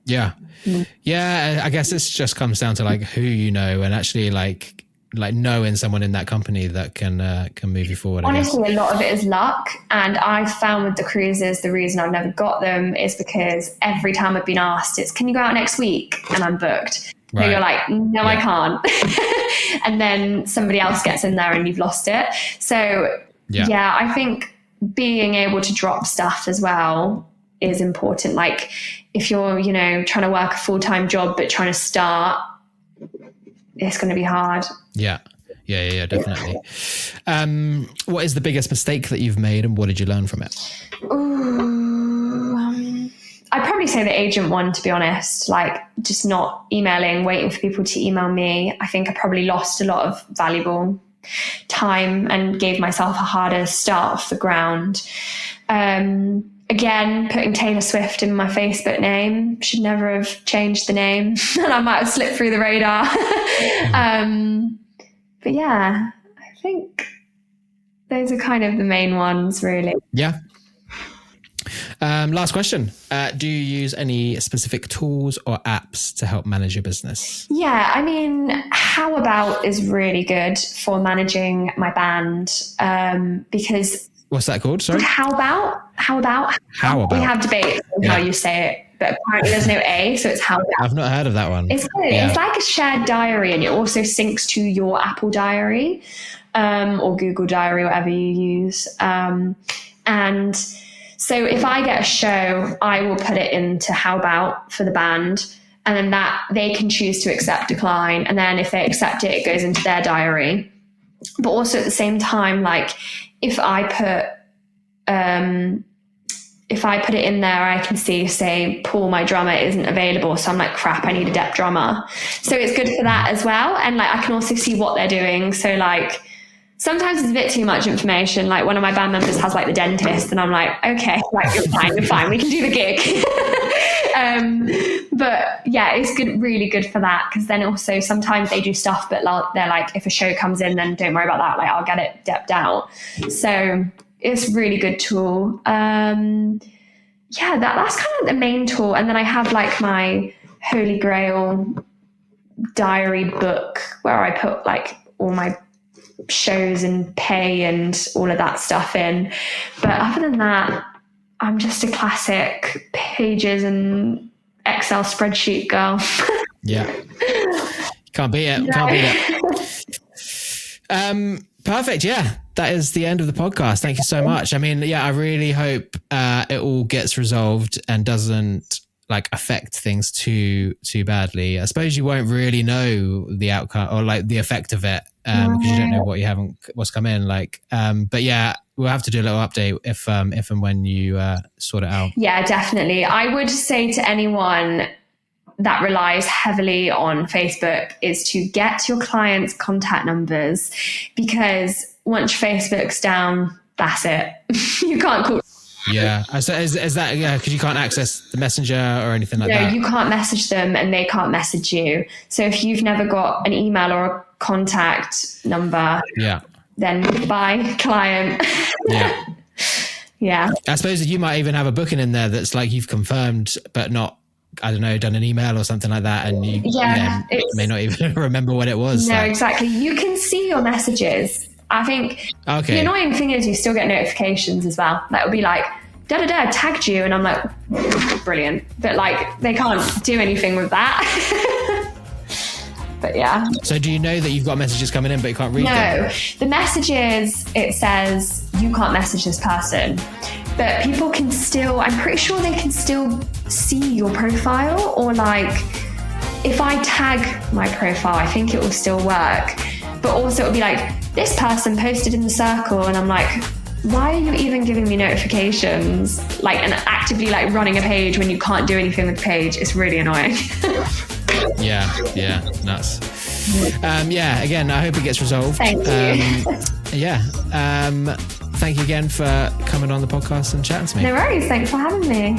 B: Yeah. Yeah, I guess it just comes down to like who you know and actually like knowing someone in that company that can move you forward.
C: Honestly, a lot of it is luck. And I found with the cruises, the reason I've never got them is because every time I've been asked, it's, can you go out next week? And I'm booked. Right. So you're like, no, I can't. And then somebody else gets in there and you've lost it. So yeah, I think being able to drop stuff as well is important. Like if you're, you know, trying to work a full-time job, but trying to start, it's going to be hard. Yeah,
B: definitely. What is the biggest mistake that you've made and what did you learn from it?
C: I'd probably say the agent one, to be honest, like just not emailing, waiting for people to email me. I think I probably lost a lot of valuable time and gave myself a harder start off the ground. Again, putting Taylor Swift in my Facebook name, should never have changed the name and I might have slipped through the radar. But yeah, I think those are kind of the main ones, really.
B: Yeah. Last question. Do you use any specific tools or apps to help manage your business?
C: Yeah, I mean, How About is really good for managing my band because...
B: What's that called? Sorry?
C: How About. We have debates on how you say it, but apparently there's no A, so it's How About.
B: I've not heard of that one.
C: It's good. Yeah. It's like a shared diary and it also syncs to your Apple Diary or Google Diary, whatever you use. And so if I get a show, I will put it into How About for the band, and then that they can choose to accept, decline. And then if they accept it, it goes into their diary. But also at the same time, like if I put it in there, I can see, say, Paul, my drummer, isn't available. So I'm like, crap, I need a dep drummer. So it's good for that as well. And like, I can also see what they're doing. So like, sometimes it's a bit too much information. Like one of my band members has like the dentist and I'm like, okay, like you're fine. We can do the gig. But yeah, it's good, really good for that. Cause then also sometimes they do stuff, but they're like, if a show comes in, then don't worry about that. Like I'll get it depped out. So it's a really good tool. Yeah, that's kind of the main tool. And then I have like my Holy Grail diary book where I put like all my shows and pay and all of that stuff in. But other than that, I'm just a classic pages and Excel spreadsheet girl.
B: Yeah. Can't beat it.
C: No.
B: Perfect. Yeah. That is the end of the podcast. Thank you so much. I mean, yeah, I really hope it all gets resolved and doesn't like affect things too badly. I suppose you won't really know the outcome or like the effect of it because you don't know what's come in. Like, but yeah, we'll have to do a little update if and when you sort it out. Yeah,
C: definitely. I would say to anyone that relies heavily on Facebook is to get your clients' contact numbers, because once Facebook's down, that's it. You can't call.
B: Yeah. So is that because you can't access the messenger or anything like that?
C: No, you can't message them and they can't message you. So if you've never got an email or a contact number, then bye, client.
B: Yeah.
C: Yeah.
B: I suppose you might even have a booking in there that's like you've confirmed, but not, I don't know, done an email or something like that. And you may not even remember what it was.
C: No, exactly. You can see your messages. I think the annoying thing is you still get notifications as well. That would be like, da-da-da, tagged you. And I'm like, brilliant. But like, they can't do anything with that. But yeah.
B: So do you know that you've got messages coming in, but you can't read them?
C: No, the messages, it says you can't message this person. But people can still, I'm pretty sure they can still see your profile, or like if I tag my profile, I think it will still work. But also it'll be like, this person posted in the circle, and I'm like, why are you even giving me notifications? Like, and actively like running a page when you can't do anything with the page. It's really annoying.
B: Yeah, nuts. Again, I hope it gets resolved.
C: Thank you.
B: Thank you again for coming on the podcast and chatting to me.
C: No worries. Thanks for having me.